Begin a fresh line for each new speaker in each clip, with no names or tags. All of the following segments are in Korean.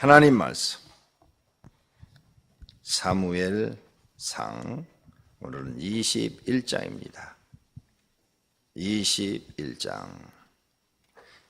하나님 말씀 사무엘상 오늘은 21장입니다. 21장.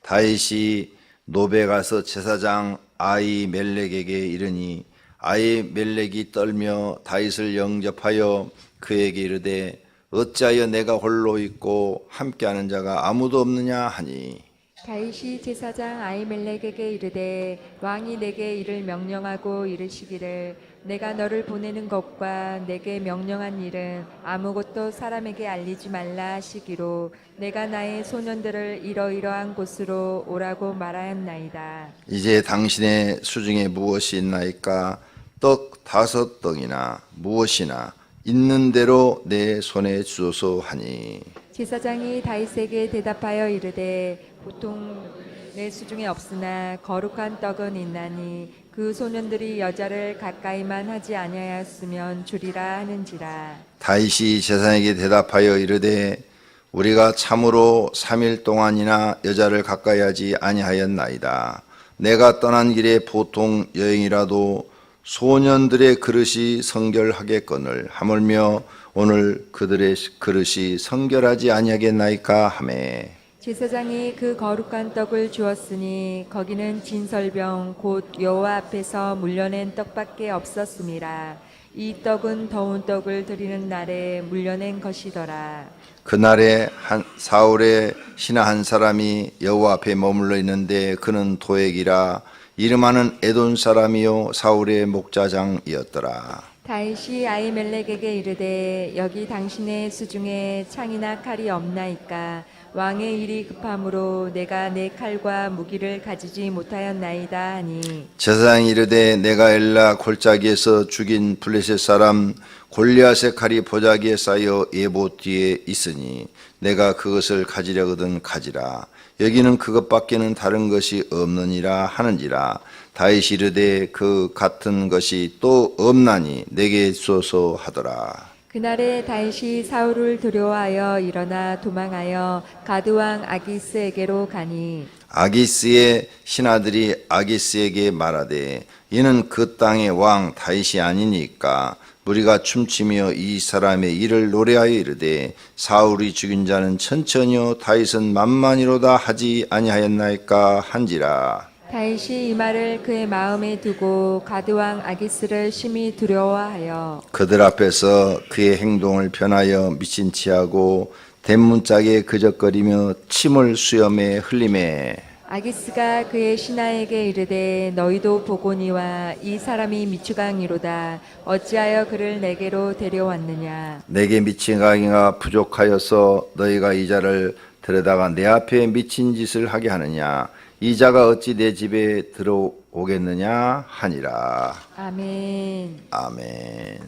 다윗이 노베 가서 제사장 아히멜렉에게 이르니 아히멜렉이 떨며 다윗을 영접하여 그에게 이르되 어찌하여 내가 홀로 있고 함께하는 자가 아무도 없느냐 하니,
다윗이 제사장 아히멜렉에게 이르되 왕이 내게 이를 명령하고 이르시기를 내가 너를 보내는 것과 내게 명령한 일은 아무것도 사람에게 알리지 말라 하시기로 내가 나의 소년들을 이러이러한 곳으로 오라고 말하였나이다.
이제 당신의 수중에 무엇이 있나이까? 떡 5덩이나 무엇이나 있는 대로 내 손에 주소서 하니,
제사장이 다윗에게 대답하여 이르되 보통 내 수중에 없으나 거룩한 떡은 있나니 그 소년들이 여자를 가까이만 하지 아니하였으면 주리라 하는지라.
다윗이 제사장에게 대답하여 이르되 우리가 참으로 3일 동안이나 여자를 가까이 하지 아니하였나이다. 내가 떠난 길에 보통 여행이라도 소년들의 그릇이 성결하겠거늘 하물며 오늘 그들의 그릇이 성결하지 아니하겠나이까 하매,
제사장이 그 거룩한 떡을 주었으니 거기는 진설병 곧 여호와 앞에서 물려낸 떡밖에 없었음이라. 이 떡은 더운 떡을 드리는 날에 물려낸 것이더라.
그날에 사울의 신하 한 사람이 여호와 앞에 머물러 있는데 그는 도액이라 이름하는 에돔 사람이요 사울의 목자장이었더라.
다윗이 아히멜렉에게 이르되 여기 당신의 수중에 창이나 칼이 없나이까? 왕의 일이 급함으로 내가 내 칼과 무기를 가지지 못하였나이다 하니,
제사장이 이르되 내가 엘라 골짜기에서 죽인 블레셋 사람 골리앗의 칼이 보자기에 쌓여 예봇 뒤에 있으니 내가 그것을 가지려거든 가지라. 여기는 그것밖에는 다른 것이 없느니라 하는지라. 다윗이 이르되 그 같은 것이 또 없나니 내게 주소서 하더라.
그날에 다윗이 사울을 두려워하여 일어나 도망하여 가드왕 아기스에게로 가니,
아기스의 신하들이 아기스에게 말하되 이는 그 땅의 왕 다윗이 아니니까 우리가 춤추며 이 사람의 일을 노래하여 이르되 사울이 죽인 자는 천천히요 다윗은 만만이로다 하지 아니하였나이까 한지라.
다윗이 이 말을 그의 마음에 두고 가드왕 아기스를 심히 두려워하여
그들 앞에서 그의 행동을 변하여 미친 치하고 대문짝에 그적거리며 침을 수염에 흘리매,
아기스가 그의 신하에게 이르되 너희도 보거니와 이 사람이 미추강이로다. 어찌하여 그를 내게로 데려왔느냐?
내게 미친 강이가 부족하여서 너희가 이 자를 데려다가 내 앞에 미친 짓을 하게 하느냐? 이 자가 어찌 내 집에 들어오겠느냐 하니라.
아멘.
아멘.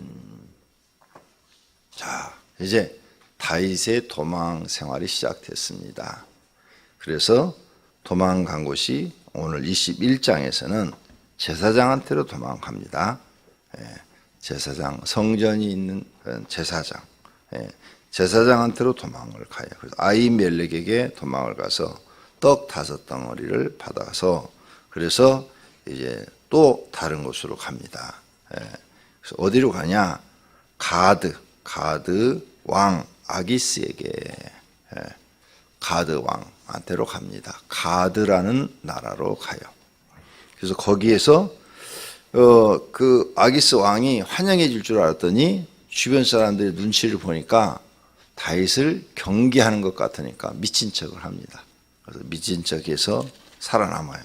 자, 이제 다윗의 도망 생활이 시작됐습니다. 그래서 도망간 곳이 오늘 21장에서는 제사장한테로 도망갑니다. 제사장, 성전이 있는 제사장, 제사장한테로 도망을 가요. 그래서 아히멜렉에게 도망을 가서 떡 5덩어리를 받아서 그래서 이제 또 다른 곳으로 갑니다. 그래서 어디로 가냐? 가드 왕 아기스에게, 가드 왕한테로 갑니다. 가드라는 나라로 가요. 그래서 거기에서 그 아기스 왕이 환영해 줄 줄 알았더니 주변 사람들의 눈치를 보니까 다윗을 경계하는 것 같으니까 미친 척을 합니다. 그래서 미친 척해서 살아남아요.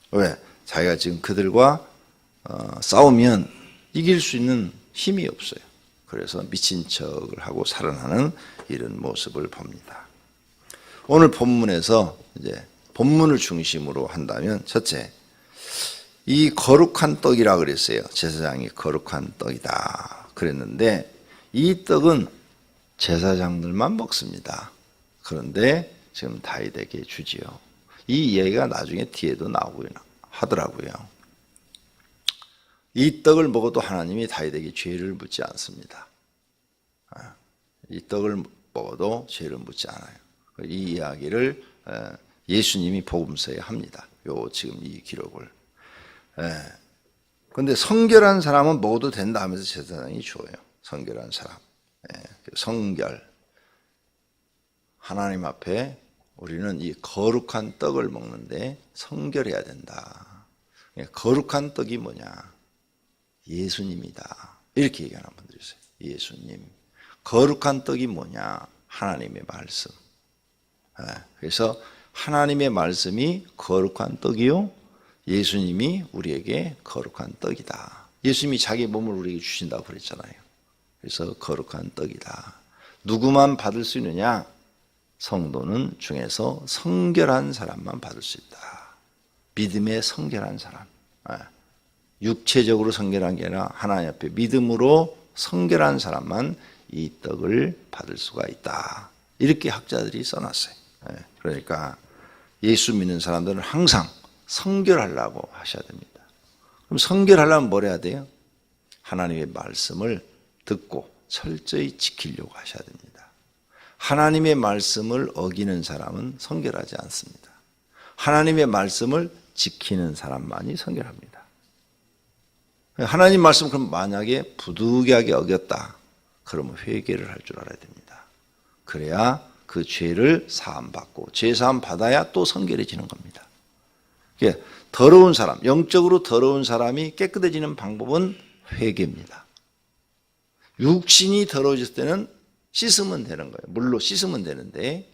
왜? 자기가 지금 그들과 싸우면 이길 수 있는 힘이 없어요. 그래서 미친 척을 하고 살아나는 이런 모습을 봅니다. 오늘 본문에서 이제 본문을 중심으로 한다면 첫째, 이 거룩한 떡이라 그랬어요. 제사장이 거룩한 떡이다 그랬는데 이 떡은 제사장들만 먹습니다. 그런데 지금 다윗에게 주지요. 이 이야기가 나중에 뒤에도 나오고요 하더라고요. 이 떡을 먹어도 하나님이 다윗에게 죄를 묻지 않습니다. 이 떡을 먹어도 죄를 묻지 않아요. 이 이야기를 예수님이 복음서에 합니다. 요 지금 이 기록을. 근데 성결한 사람은 먹어도 된다 하면서 제사장이 줘요. 성결한 사람. 성결. 하나님 앞에 우리는 이 거룩한 떡을 먹는데 성결해야 된다. 거룩한 떡이 뭐냐? 예수님이다. 이렇게 얘기하는 분들이 있어요. 예수님. 거룩한 떡이 뭐냐? 하나님의 말씀. 그래서 하나님의 말씀이 거룩한 떡이요. 예수님이 우리에게 거룩한 떡이다. 예수님이 자기 몸을 우리에게 주신다고 그랬잖아요. 그래서 거룩한 떡이다. 누구만 받을 수 있느냐? 성도는 중에서 성결한 사람만 받을 수 있다. 믿음의 성결한 사람. 육체적으로 성결한 게 아니라 하나님 앞에 믿음으로 성결한 사람만 이 떡을 받을 수가 있다. 이렇게 학자들이 써놨어요. 그러니까 예수 믿는 사람들은 항상 성결하려고 하셔야 됩니다. 그럼 성결하려면 뭘 해야 돼요? 하나님의 말씀을 듣고 철저히 지키려고 하셔야 됩니다. 하나님의 말씀을 어기는 사람은 성결하지 않습니다. 하나님의 말씀을 지키는 사람만이 성결합니다. 하나님 말씀 그럼 만약에 부득이하게 어겼다. 그러면 회개를 할 줄 알아야 됩니다. 그래야 그 죄를 사함받고 죄 사함 받아야 또 성결해지는 겁니다. 더러운 사람, 영적으로 더러운 사람이 깨끗해지는 방법은 회개입니다. 육신이 더러워졌을 때는 씻으면 되는 거예요. 물로 씻으면 되는데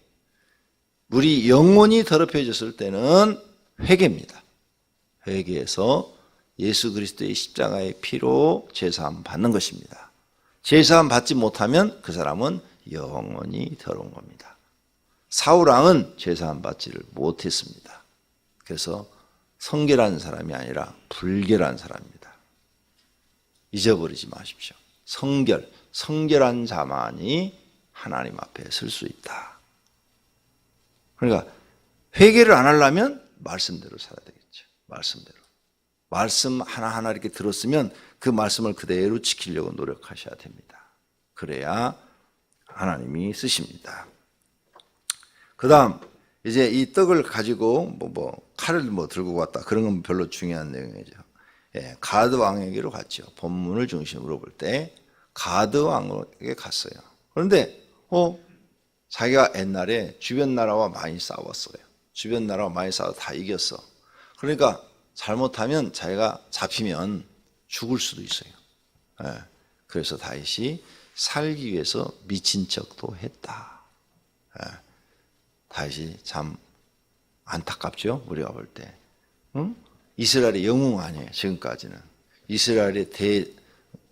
우리 영혼이 더럽혀졌을 때는 회개입니다. 회개해서 예수 그리스도의 십자가의 피로 제사함 받는 것입니다. 제사함 받지 못하면 그 사람은 영원히 더러운 겁니다. 사울 왕은 제사함 받지를 못했습니다. 그래서 성결한 사람이 아니라 불결한 사람입니다. 잊어버리지 마십시오. 성결한 자만이 하나님 앞에 설 수 있다. 그러니까 회개를 안 하려면 말씀대로 살아야 되겠죠. 말씀대로. 말씀 하나하나 이렇게 들었으면 그 말씀을 그대로 지키려고 노력하셔야 됩니다. 그래야 하나님이 쓰십니다. 그 다음 이제 이 떡을 가지고 칼을 들고 갔다 그런 건 별로 중요한 내용이죠. 가드 왕에게로 갔죠. 본문을 중심으로 볼 때 가드 왕에게 갔어요. 그런데 자기가 옛날에 주변 나라와 많이 싸웠어요. 주변 나라와 많이 싸워 다 이겼어. 그러니까 잘못하면 자기가 잡히면 죽을 수도 있어요. 그래서 다윗이 살기 위해서 미친 척도 했다. 다윗이 참 안타깝죠. 우리가 볼 때. 이스라엘의 영웅 아니에요. 지금까지는. 이스라엘의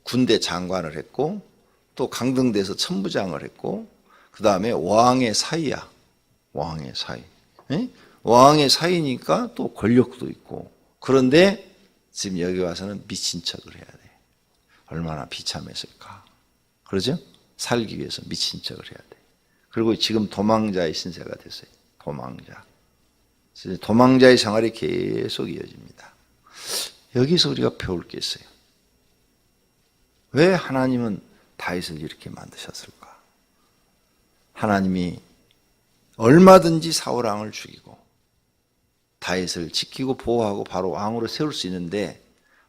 군대 장관을 했고 또 강등대에서 천부장을 했고 그 다음에 왕의 사이야. 왕의 사이. 왕의 사이니까 또 권력도 있고 그런데 지금 여기 와서는 미친 척을 해야 돼. 얼마나 비참했을까. 그러죠? 살기 위해서 미친 척을 해야 돼. 그리고 지금 도망자의 신세가 됐어요. 도망자. 도망자의 생활이 계속 이어집니다. 여기서 우리가 배울 게 있어요. 왜 하나님은 다윗을 이렇게 만드셨을까? 하나님이 얼마든지 사울 왕을 죽이고 다윗을 지키고 보호하고 바로 왕으로 세울 수 있는데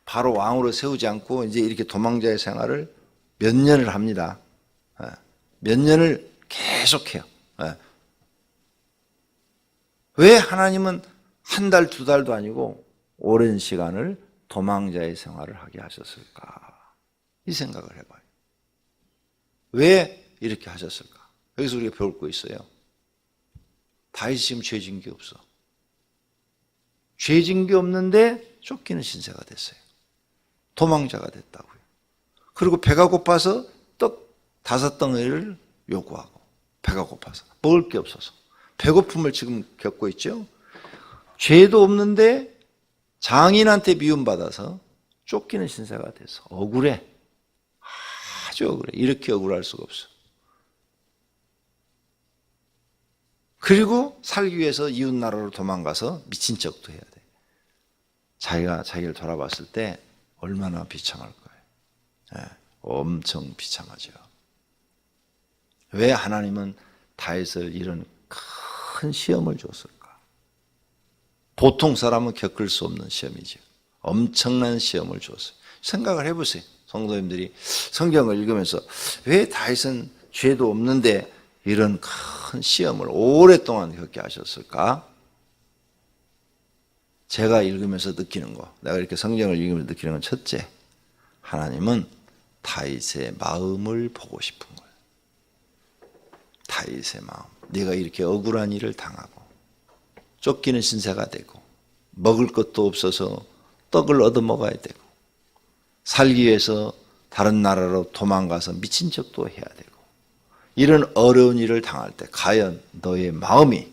바로 왕으로 세우지 않고 이제 이렇게 도망자의 생활을 몇 년을 합니다. 몇 년을 계속해요. 왜 하나님은 한 달, 두 달도 아니고 오랜 시간을 도망자의 생활을 하게 하셨을까? 이 생각을 해봐요. 왜 이렇게 하셨을까? 여기서 우리가 배울 거 있어요. 다윗이 지금 죄진 게 없어. 죄진 게 없는데 쫓기는 신세가 됐어요. 도망자가 됐다고요. 그리고 배가 고파서 떡 5덩어리를 요구하고 배가 고파서 먹을 게 없어서 배고픔을 지금 겪고 있죠. 죄도 없는데 장인한테 미움받아서 쫓기는 신세가 돼서 억울해. 아주 억울해. 이렇게 억울할 수가 없어. 그리고 살기 위해서 이웃 나라로 도망가서 미친 척도 해야 돼. 자기가 자기를 돌아봤을 때 얼마나 비참할 거예요. 엄청 비참하죠. 왜 하나님은 다윗을 이런 큰 시험을 줬을까? 보통 사람은 겪을 수 없는 시험이죠. 엄청난 시험을 줬어요. 생각을 해보세요. 성도님들이 성경을 읽으면서 왜 다윗은 죄도 없는데 이런 큰 시험을 오랫동안 겪게 하셨을까? 제가 읽으면서 느끼는 거, 내가 이렇게 성경을 읽으면서 느끼는 건 첫째, 하나님은 다윗의 마음을 보고 싶은 거예요. 다윗의 마음. 네가 이렇게 억울한 일을 당하고 쫓기는 신세가 되고 먹을 것도 없어서 떡을 얻어먹어야 되고 살기 위해서 다른 나라로 도망가서 미친 척도 해야 되고 이런 어려운 일을 당할 때 과연 너의 마음이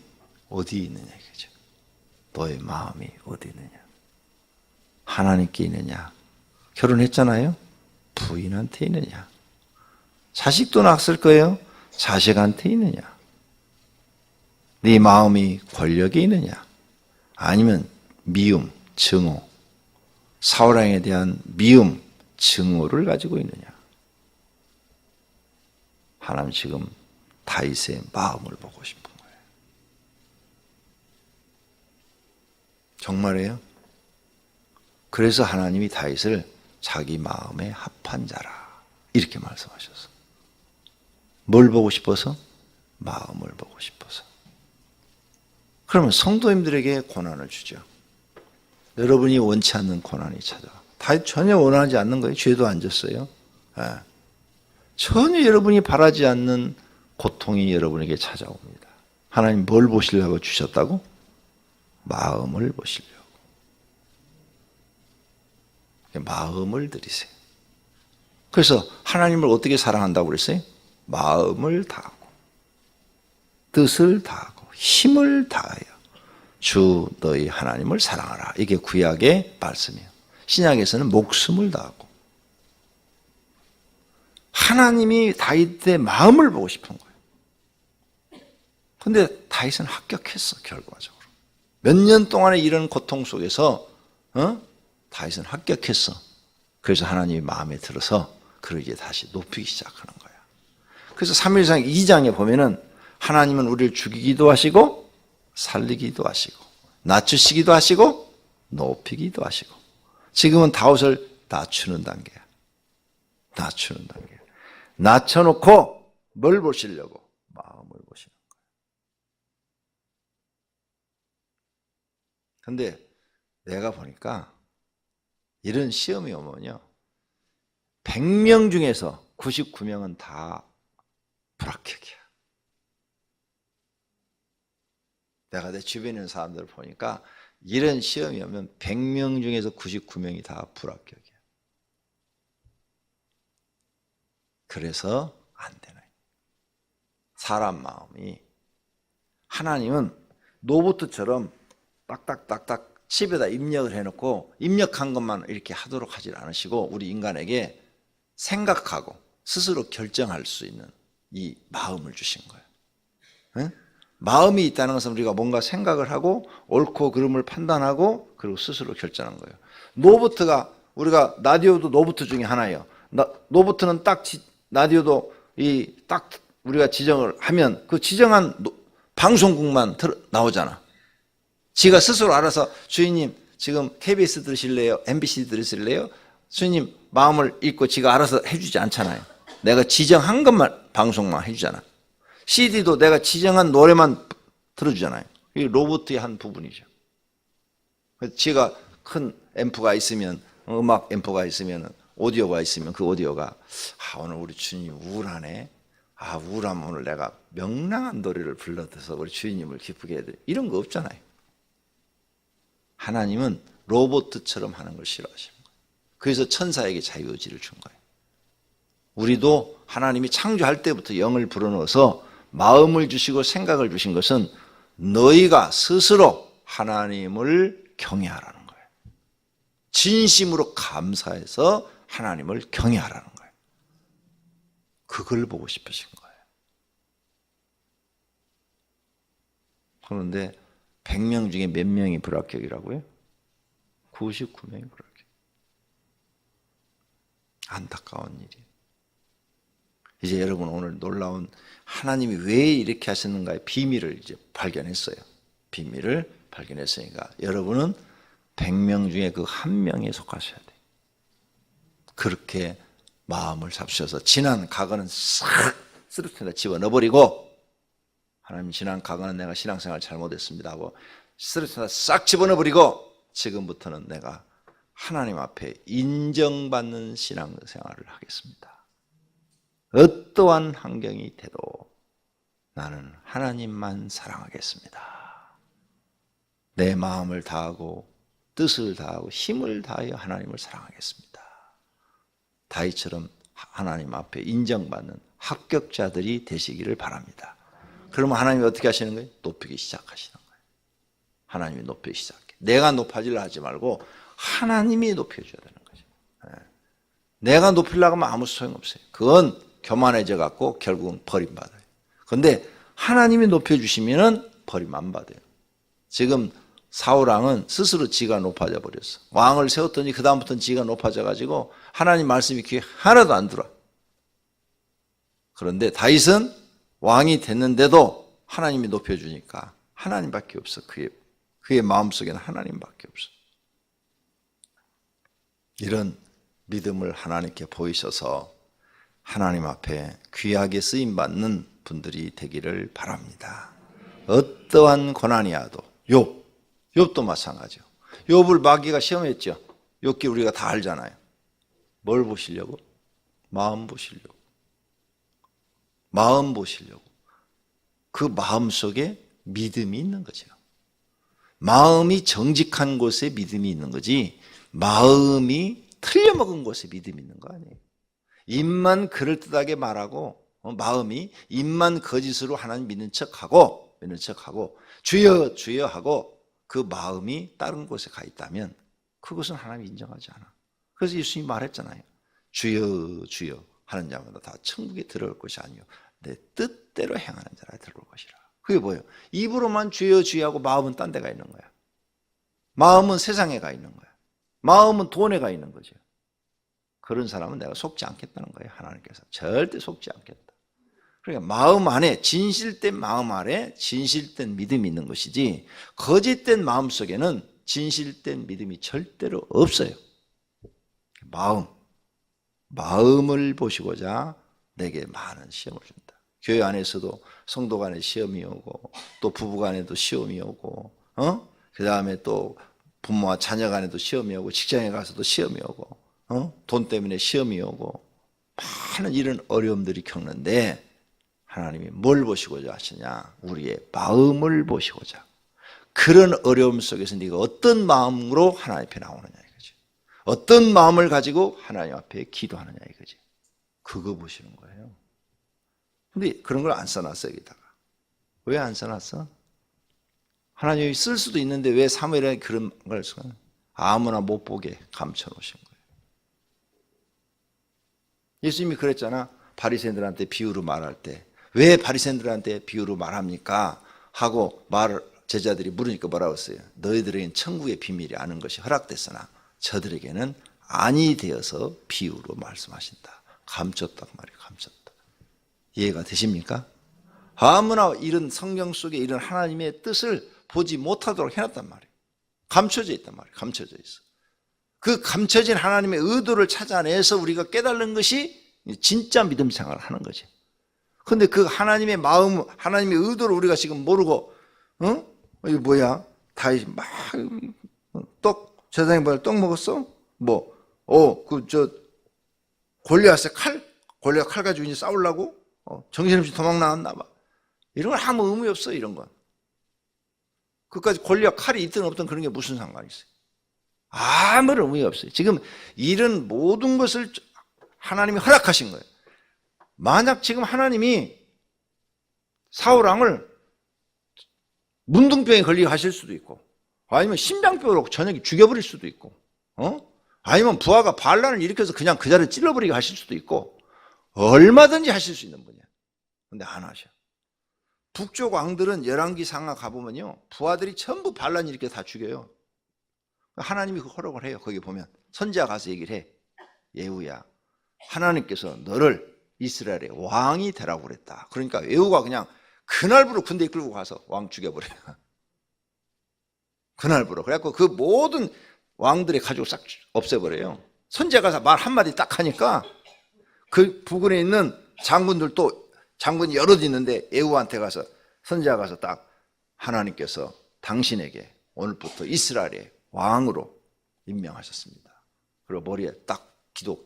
어디 있느냐 이거죠. 너의 마음이 어디 있느냐. 하나님께 있느냐. 결혼했잖아요. 부인한테 있느냐. 자식도 낳았을 거예요. 자식한테 있느냐. 네 마음이 권력에 있느냐. 아니면 미움, 증오, 사울왕에 대한 미움, 증오를 가지고 있느냐. 하나님 지금 다윗의 마음을 보고 싶은 거예요. 정말이에요? 그래서 하나님이 다윗을 자기 마음에 합한 자라 이렇게 말씀하셨어. 뭘 보고 싶어서? 마음을 보고 싶어서. 그러면 성도님들에게 고난을 주죠. 여러분이 원치 않는 고난이 찾아와. 다윗 전혀 원하지 않는 거예요. 죄도 안 졌어요. 네. 전혀 여러분이 바라지 않는 고통이 여러분에게 찾아옵니다. 하나님 뭘 보시려고 주셨다고? 마음을 보시려고. 마음을 들이세요. 그래서 하나님을 어떻게 사랑한다고 그랬어요? 마음을 다하고 뜻을 다하고 힘을 다하여 주 너희 하나님을 사랑하라. 이게 구약의 말씀이에요. 신약에서는 목숨을 다하고. 하나님이 다윗의 마음을 보고 싶은 거예요. 그런데 다윗은 합격했어. 결과적으로. 몇 년 동안의 이런 고통 속에서 다윗은 합격했어. 그래서 하나님이 마음에 들어서 그를 이제 다시 높이기 시작하는 거야. 그래서 3일상 2장에 보면은 하나님은 우리를 죽이기도 하시고 살리기도 하시고 낮추시기도 하시고 높이기도 하시고 지금은 다윗을 낮추는 단계야. 낮추는 단계. 낮춰놓고 뭘 보시려고? 마음을 보시는 거야. 근데 내가 보니까 이런 시험이 오면요 100명 중에서 99명은 다 불합격이야. 내가 내 주변에 있는 사람들을 보니까 이런 시험이 오면 100명 중에서 99명이 다 불합격이야. 그래서 안 되는 사람 마음이. 하나님은 로봇처럼 딱딱딱딱 칩에다 입력을 해놓고 입력한 것만 이렇게 하도록 하지 않으시고 우리 인간에게 생각하고 스스로 결정할 수 있는 이 마음을 주신 거예요. 응? 마음이 있다는 것은 우리가 뭔가 생각을 하고 옳고 그름을 판단하고 그리고 스스로 결정한 거예요. 노보트가 우리가 라디오도 노보트 중에 하나예요. 노보트는 딱 라디오도 이 딱 우리가 지정을 하면 그 지정한 방송국만 나오잖아. 지가 스스로 알아서 주인님 지금 KBS 들으실래요? MBC 들으실래요? 주인님 마음을 읽고 지가 알아서 해주지 않잖아요. 내가 지정한 것만 방송만 해주잖아. CD도 내가 지정한 노래만 들어주잖아요. 이게 로봇의 한 부분이죠. 지가 큰 앰프가 있으면 음악 앰프가 있으면 오디오가 있으면 그 오디오가 오늘 우리 주인님 우울하네. 우울하면 오늘 내가 명랑한 노래를 불러서 우리 주인님을 기쁘게 해야 돼. 이런 거 없잖아요. 하나님은 로봇처럼 하는 걸 싫어하시는 거예요. 그래서 천사에게 자유의지를 준 거예요. 우리도 하나님이 창조할 때부터 영을 불어넣어서 마음을 주시고 생각을 주신 것은 너희가 스스로 하나님을 경외하라는 거예요. 진심으로 감사해서 하나님을 경외하라는 거예요. 그걸 보고 싶으신 거예요. 그런데 100명 중에 몇 명이 불합격이라고요? 99명이 불합격. 안타까운 일이에요. 이제 여러분 오늘 놀라운 하나님이 왜 이렇게 하셨는가의 비밀을 이제 발견했어요. 비밀을 발견했으니까 여러분은 100명 중에 그 한 명에 속하셔야 돼. 그렇게 마음을 잡수셔서 지난 과거는 싹 쓰러뜨려 집어넣어버리고, 하나님 지난 과거는 내가 신앙생활 잘못했습니다 하고 쓰러뜨려 싹 집어넣어버리고, 지금부터는 내가 하나님 앞에 인정받는 신앙생활을 하겠습니다. 어떠한 환경이 돼도 나는 하나님만 사랑하겠습니다. 내 마음을 다하고 뜻을 다하고 힘을 다하여 하나님을 사랑하겠습니다. 다윗처럼 하나님 앞에 인정받는 합격자들이 되시기를 바랍니다. 그러면 하나님이 어떻게 하시는 거예요? 높이기 시작하시는 거예요. 하나님이 높이기 시작해. 내가 높아지려 하지 말고 하나님이 높여줘야 되는 거죠. 내가 높이려고 하면 아무 소용없어요. 그건 교만해져 갖고 결국은 버림받아요. 그런데 하나님이 높여주시면 버림 안 받아요. 지금 사울왕은 스스로 지가 높아져 버렸어. 왕을 세웠더니 그 다음부터는 지가 높아져 가지고 하나님 말씀이 귀에 하나도 안 들어. 그런데 다윗은 왕이 됐는데도 하나님이 높여주니까 하나님밖에 없어. 그의 마음속에는 하나님밖에 없어. 이런 믿음을 하나님께 보이셔서 하나님 앞에 귀하게 쓰임받는 분들이 되기를 바랍니다. 어떠한 고난이 와도 욥도 마찬가지요. 욥을 마귀가 시험했죠. 욥기 우리가 다 알잖아요. 뭘 보시려고? 마음 보시려고. 마음 보시려고. 그 마음 속에 믿음이 있는 거죠. 마음이 정직한 곳에 믿음이 있는 거지, 마음이 틀려먹은 곳에 믿음이 있는 거 아니에요. 입만 그럴듯하게 말하고, 마음이 입만 거짓으로 하나님 믿는 척하고 주여 주여 하고 그 마음이 다른 곳에 가 있다면 그것은 하나님이 인정하지 않아. 그래서 예수님이 말했잖아요. 주여 주여 하는 자마다 다 천국에 들어올 것이 아니요 내 뜻대로 행하는 자라 들어올 것이라. 그게 뭐예요? 입으로만 주여 주여 하고 마음은 딴 데 가 있는 거야. 마음은 세상에 가 있는 거야. 마음은 돈에 가 있는 거죠. 그런 사람은 내가 속지 않겠다는 거예요. 하나님께서 절대 속지 않겠다. 그러니까 마음 안에, 진실된 마음 안에 진실된 믿음이 있는 것이지, 거짓된 마음 속에는 진실된 믿음이 절대로 없어요. 마음을 보시고자 내게 많은 시험을 준다. 교회 안에서도 성도 간에 시험이 오고, 또 부부 간에도 시험이 오고, 그 다음에 또 부모와 자녀 간에도 시험이 오고, 직장에 가서도 시험이 오고, 돈 때문에 시험이 오고, 많은 이런 어려움들이 겪는데, 하나님이 뭘 보시고자 하시냐? 우리의 마음을 보시고자. 그런 어려움 속에서 네가 어떤 마음으로 하나님 앞에 나오느냐 이거지. 어떤 마음을 가지고 하나님 앞에 기도하느냐 이거지. 그거 보시는 거예요. 근데 그런 걸 안 써놨어 여기다가. 왜 안 써놨어? 하나님이 쓸 수도 있는데 왜 사무엘에 그런 걸 써? 아무나 못 보게 감춰놓으신 거예요. 예수님이 그랬잖아. 바리새인들한테 비유로 말할 때. 왜 바리새인들한테 비유로 말합니까? 하고 제자들이 물으니까 뭐라고 했어요? 너희들에게는 천국의 비밀이 아는 것이 허락됐으나 저들에게는 아니 되어서 비유로 말씀하신다. 감췄단 말이에요. 감췄다. 이해가 되십니까? 아무나 이런 성경 속에 이런 하나님의 뜻을 보지 못하도록 해놨단 말이에요. 감춰져 있단 말이에요. 감춰져 있어. 그 감춰진 하나님의 의도를 찾아내서 우리가 깨달는 것이 진짜 믿음 생활을 하는 거지. 근데 그 하나님의 마음, 하나님의 의도를 우리가 지금 모르고, 이거 뭐야? 다윗이 막, 제사장이 뭐야? 떡 먹었어? 골리앗의 골리앗 칼 가지고 이제 싸우려고? 정신없이 도망 나왔나 봐. 이런 건 아무 의미 없어, 이런 건. 그까지 골리앗 칼이 있든 없든 그런 게 무슨 상관이 있어요? 아무런 의미 없어요. 지금 이런 모든 것을 하나님이 허락하신 거예요. 만약 지금 하나님이 사울왕을 문둥병에 걸리게 하실 수도 있고, 아니면 심장병으로 저녁에 죽여버릴 수도 있고, 아니면 부하가 반란을 일으켜서 그냥 그 자리를 찔러버리게 하실 수도 있고, 얼마든지 하실 수 있는 분이야. 근데 안 하셔. 북쪽 왕들은 열왕기 상하 가보면요, 부하들이 전부 반란 일으켜서 다 죽여요. 하나님이 그 허락을 해요. 거기 보면 선지자 가서 얘기를 해. 예후야, 하나님께서 너를 이스라엘의 왕이 되라고 그랬다. 그러니까 예후가 그냥 그날부로 군대 이끌고 가서 왕 죽여버려요. 그날부로. 그래갖고 그 모든 왕들의 가족을 싹 없애버려요. 선지자가 말 한마디 딱 하니까 그 부근에 있는 장군들도 장군이 여럿 있는데 예후한테 가서 선지자가 가서 딱 하나님께서 당신에게 오늘부터 이스라엘의 왕으로 임명하셨습니다. 그리고 머리에 딱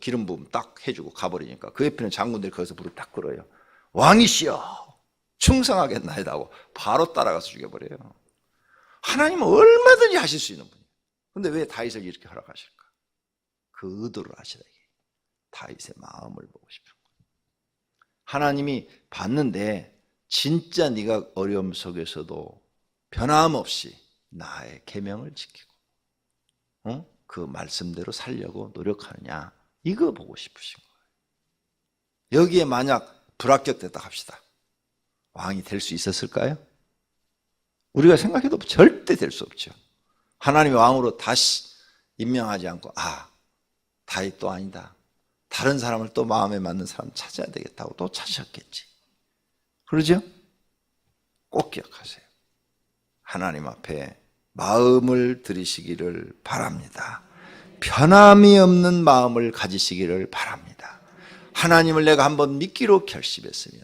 기름 부음 딱 해주고 가버리니까 그 옆에는 장군들이 거기서 무릎 딱 꿇어요. 왕이시여 충성하겠나이다 하고 바로 따라가서 죽여버려요. 하나님은 얼마든지 하실 수 있는 분이에요. 근데 왜 다윗에게 이렇게 허락하실까? 그 의도를 아시라. 다윗의 마음을 보고 싶은 거예요. 하나님이 봤는데 진짜 네가 어려움 속에서도 변함없이 나의 계명을 지키고 그 말씀대로 살려고 노력하느냐, 이거 보고 싶으신 거예요. 여기에 만약 불합격됐다 합시다. 왕이 될 수 있었을까요? 우리가 생각해도 절대 될 수 없죠. 하나님의 왕으로 다시 임명하지 않고 다윗 또 아니다, 다른 사람을 또 마음에 맞는 사람 찾아야 되겠다고 또 찾으셨겠지. 그러죠? 꼭 기억하세요. 하나님 앞에 마음을 들이시기를 바랍니다. 변함이 없는 마음을 가지시기를 바랍니다. 하나님을 내가 한번 믿기로 결심했으면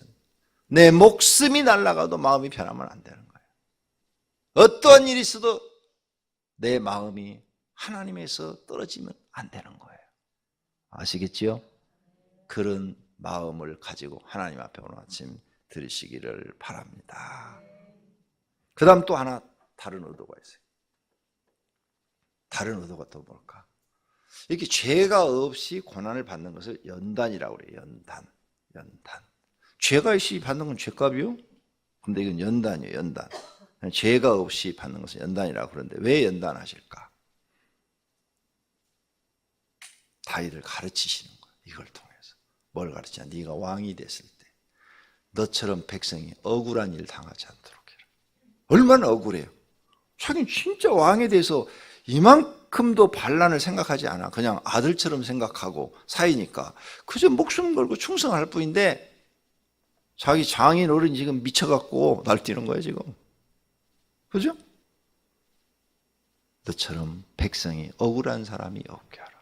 내 목숨이 날아가도 마음이 변하면 안 되는 거예요. 어떠한 일이 있어도 내 마음이 하나님에서 떨어지면 안 되는 거예요. 아시겠지요? 그런 마음을 가지고 하나님 앞에 오늘 아침 들으시기를 바랍니다. 그 다음 또 하나 다른 의도가 있어요. 다른 의도가 또 뭘까? 이렇게 죄가 없이 고난을 받는 것을 연단이라고 그래요. 연단. 죄가 없이 받는 건 죄값이요? 근데 이건 연단이에요. 연단. 죄가 없이 받는 것은 연단이라고 그러는데 왜 연단하실까? 다윗을 가르치시는 거예요. 이걸 통해서. 뭘 가르치냐? 네가 왕이 됐을 때 너처럼 백성이 억울한 일 당하지 않도록 해라. 얼마나 억울해요. 자기는 진짜 왕에 대해서 이만큼도 반란을 생각하지 않아. 그냥 아들처럼 생각하고 사이니까 그저 목숨 걸고 충성할 뿐인데 자기 장인 어른이 지금 미쳐갖고 날뛰는 거예요 지금. 그죠? 너처럼 백성이 억울한 사람이 없게 하라.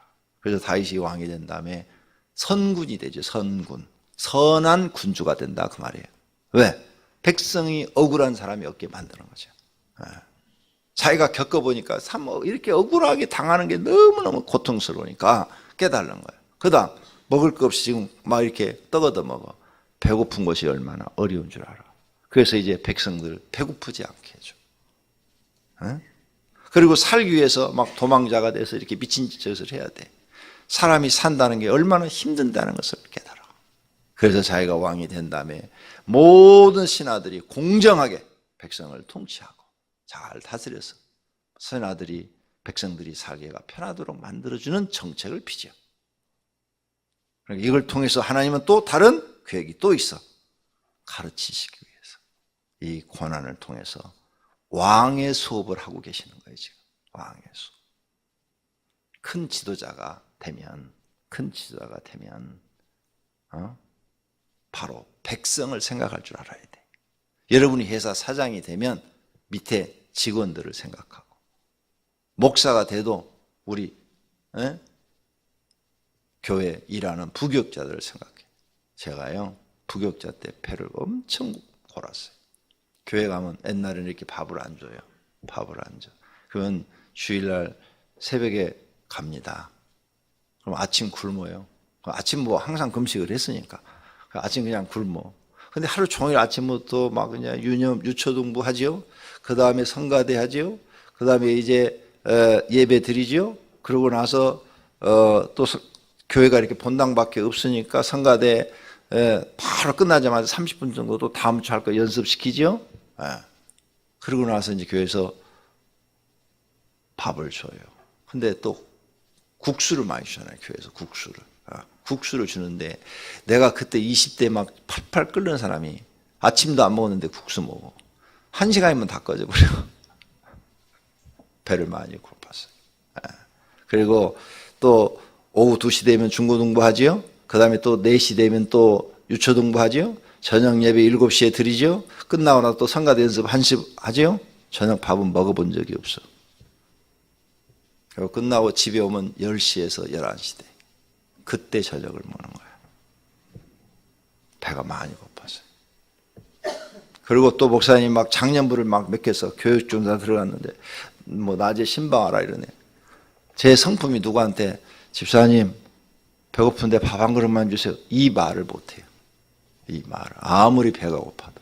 그래서 다윗이 왕이 된 다음에 선군이 되죠. 선군. 선한 군주가 된다 그 말이에요. 왜? 백성이 억울한 사람이 없게 만드는 거죠. 자기가 겪어보니까 참 이렇게 억울하게 당하는 게 너무너무 고통스러우니까 깨달는 거예요. 그 다음 먹을 거 없이 지금 막 이렇게 떡어도 먹어. 배고픈 것이 얼마나 어려운 줄 알아. 그래서 이제 백성들 배고프지 않게 해줘. 그리고 살기 위해서 막 도망자가 돼서 이렇게 미친 짓을 해야 돼. 사람이 산다는 게 얼마나 힘든다는 것을 깨달아. 그래서 자기가 왕이 된 다음에 모든 신하들이 공정하게 백성을 통치하고 잘 다스려서 신하들이 백성들이 살기가 편하도록 만들어주는 정책을 피죠. 그러니까 이걸 통해서 하나님은 또 다른 계획이 또 있어. 가르치시기 위해서 이 고난을 통해서 왕의 수업을 하고 계시는 거예요 지금. 왕의 수업. 큰 지도자가 되면 바로 백성을 생각할 줄 알아야 돼. 여러분이 회사 사장이 되면 밑에 직원들을 생각하고, 목사가 돼도 우리 교회 일하는 부교육자들을 생각해. 제가요 부교육자 때 배를 엄청 골았어요. 교회 가면 옛날에는 이렇게 밥을 안 줘요. 밥을 안 줘. 그러면 주일날 새벽에 갑니다. 그럼 아침 굶어요. 아침 뭐 항상 금식을 했으니까 아침 그냥 굶어. 근데 하루 종일 아침부터 막 그냥 유초등부 하지요. 그 다음에 성가대 하지요. 그 다음에 이제 예배 드리지요. 그러고 나서 또 교회가 이렇게 본당밖에 없으니까 성가대 바로 끝나자마자 30분 정도 또 다음 주 할 거 연습시키지요. 그러고 나서 이제 교회에서 밥을 줘요. 근데 또 국수를 많이 주잖아요. 교회에서 국수를 주는데 내가 그때 20대 막 팔팔 끓는 사람이 아침도 안 먹었는데 국수 먹어. 1시간이면 다 꺼져버려. 배를 많이 고팠어요. 그리고 또 오후 2시 되면 중고등부 하지요. 그 다음에 또 4시 되면 또 유초등부 하지요. 저녁 예배 7시에 드리죠. 끝나고 나서 또 성가대 연습 1시 하지요. 저녁 밥은 먹어본 적이 없어. 그리고 끝나고 집에 오면 10시에서 11시 돼. 그때 저녁을 먹는 거야. 배가 많이 고파서. 그리고 또 목사님 막 장년부를 막 맡겨서 교육중사 들어갔는데 뭐 낮에 신방하라 이러네. 제 성품이 누구한테 집사님 배고픈데 밥 한 그릇만 주세요. 이 말을 못해요. 이 말을. 아무리 배가 고파도.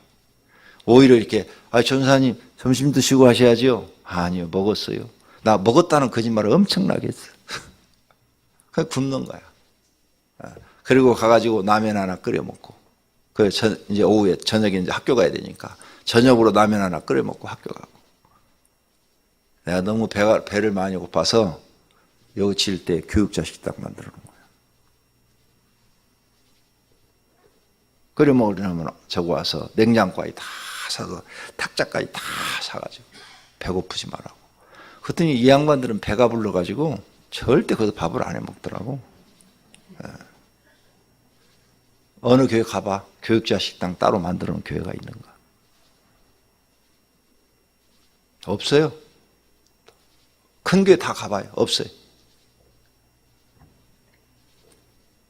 오히려 이렇게 전사님 점심 드시고 하셔야지요. 아니요, 먹었어요. 나 먹었다는 거짓말을 엄청나게 했어. 그냥 굶는 거야. 그리고 가가지고 라면 하나 끓여 먹고. 이제 오후에 저녁에 이제 학교 가야 되니까 저녁으로 라면 하나 끓여 먹고 학교 가고. 내가 너무 배를 많이 고파서 여기 질 때 교육자 식당 만들어 놓은 거야. 끓여 먹으려면 저거 와서 냉장고에 다 사서 탁자까지 다 사가지고 배고프지 말라고. 그랬더니 이 양반들은 배가 불러가지고 절대 거기서 밥을 안 해 먹더라고. 어느 교회 가봐. 교육자 식당 따로 만들어 놓은 교회가 있는가? 없어요. 큰 교회 다 가봐요. 없어요.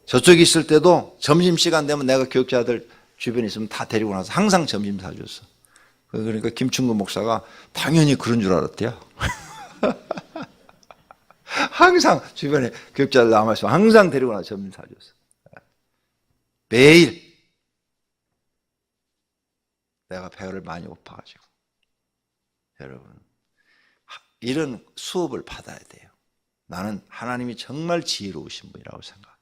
저쪽에 있을 때도 점심시간 되면 내가 교육자들 주변에 있으면 다 데리고 나서 항상 점심 사줬어. 그러니까 김충구 목사가 당연히 그런 줄 알았대요. 항상 주변에 교육자들 남아있으면 항상 데리고 나서 점심 사줬어. 매일. 내가 배를 많이 고파가지고. 여러분, 이런 수업을 받아야 돼요. 나는 하나님이 정말 지혜로우신 분이라고 생각해.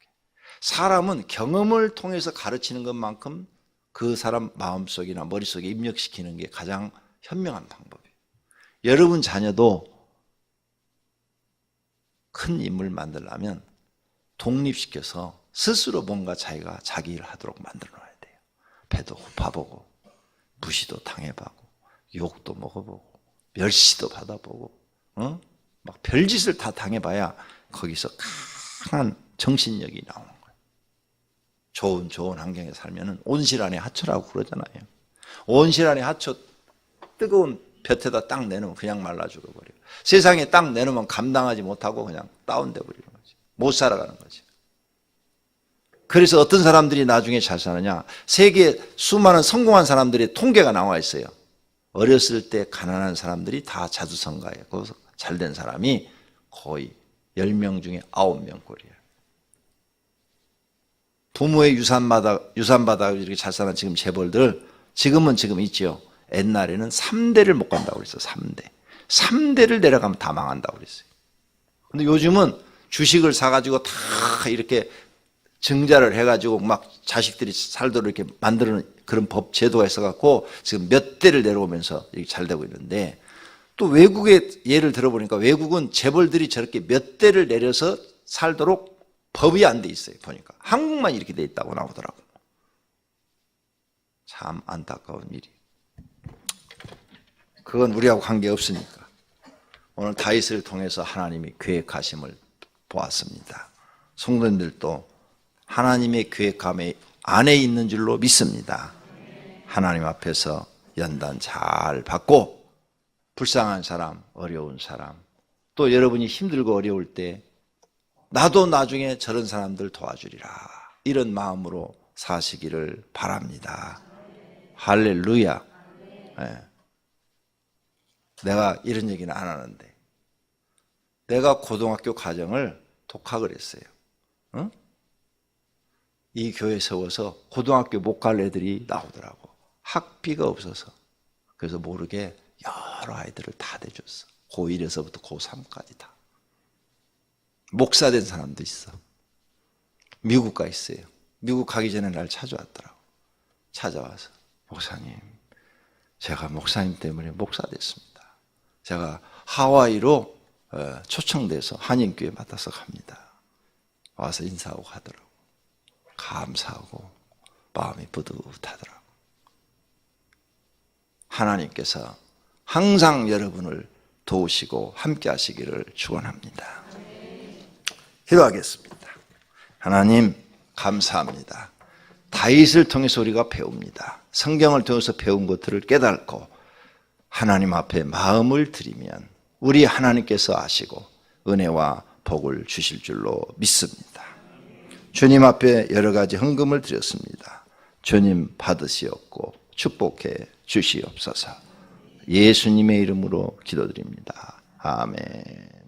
사람은 경험을 통해서 가르치는 것만큼 그 사람 마음속이나 머릿속에 입력시키는 게 가장 현명한 방법이에요. 여러분 자녀도 큰 인물 만들려면 독립시켜서 스스로 뭔가 자기가 자기 일을 하도록 만들어 놔야 돼요. 배도 고파보고 무시도 당해보고 욕도 먹어보고 멸시도 받아보고 막 별짓을 다 당해봐야 거기서 강한 정신력이 나오는 거예요. 좋은 환경에 살면 온실 안에 하초라고 그러잖아요. 온실 안에 하초 뜨거운 볕에다 딱 내놓으면 그냥 말라 죽어버려요. 세상에 딱 내놓으면 감당하지 못하고 그냥 다운돼 버리는 거지. 못 살아가는 거지. 그래서 어떤 사람들이 나중에 잘 사느냐. 세계에 수많은 성공한 사람들의 통계가 나와 있어요. 어렸을 때 가난한 사람들이 다 자두성가예요. 거기서 잘된 사람이 거의 10명 중에 9명 꼴이에요. 부모의 유산받아 이렇게 잘 사는 지금 재벌들 지금 있죠. 옛날에는 3대를 못 간다고 그랬어요. 3대를 내려가면 다 망한다고 그랬어요. 근데 요즘은 주식을 사가지고 다 이렇게 증자를 해가지고 막 자식들이 살도록 이렇게 만드는 그런 법 제도가 있어갖고 지금 몇 대를 내려오면서 이렇게 잘 되고 있는데 또 외국의 예를 들어보니까 외국은 재벌들이 저렇게 몇 대를 내려서 살도록 법이 안 돼 있어요. 보니까 한국만 이렇게 돼 있다고 나오더라고. 참 안타까운 일이. 그건 우리하고 관계없으니까. 오늘 다윗을 통해서 하나님이 계획하심을 보았습니다. 성도님들도 하나님의 계획함에 안에 있는 줄로 믿습니다. 하나님 앞에서 연단 잘 받고 불쌍한 사람, 어려운 사람, 또 여러분이 힘들고 어려울 때 나도 나중에 저런 사람들 도와주리라 이런 마음으로 사시기를 바랍니다. 할렐루야. 네. 내가 이런 얘기는 안 하는데 내가 고등학교 과정을 독학을 했어요. 응? 이 교회 세워서 고등학교 못 갈 애들이 나오더라고. 학비가 없어서. 그래서 모르게 여러 아이들을 다 대줬어. 고1에서부터 고3까지 다. 목사 된 사람도 있어. 미국 가 있어요. 미국 가기 전에 날 찾아왔더라고. 찾아와서 목사님, 제가 목사님 때문에 목사 됐습니다. 제가 하와이로 초청돼서 한인교회 맡아서 갑니다. 와서 인사하고 가더라고. 감사하고 마음이 뿌듯하더라고. 하나님께서 항상 여러분을 도우시고 함께 하시기를 축원합니다. 기도하겠습니다. 하나님 감사합니다. 다윗을 통해서 우리가 배웁니다. 성경을 통해서 배운 것들을 깨닫고 하나님 앞에 마음을 드리면 우리 하나님께서 아시고 은혜와 복을 주실 줄로 믿습니다. 주님 앞에 여러 가지 헌금을 드렸습니다. 주님 받으시옵고 축복해 주시옵소서. 예수님의 이름으로 기도드립니다. 아멘.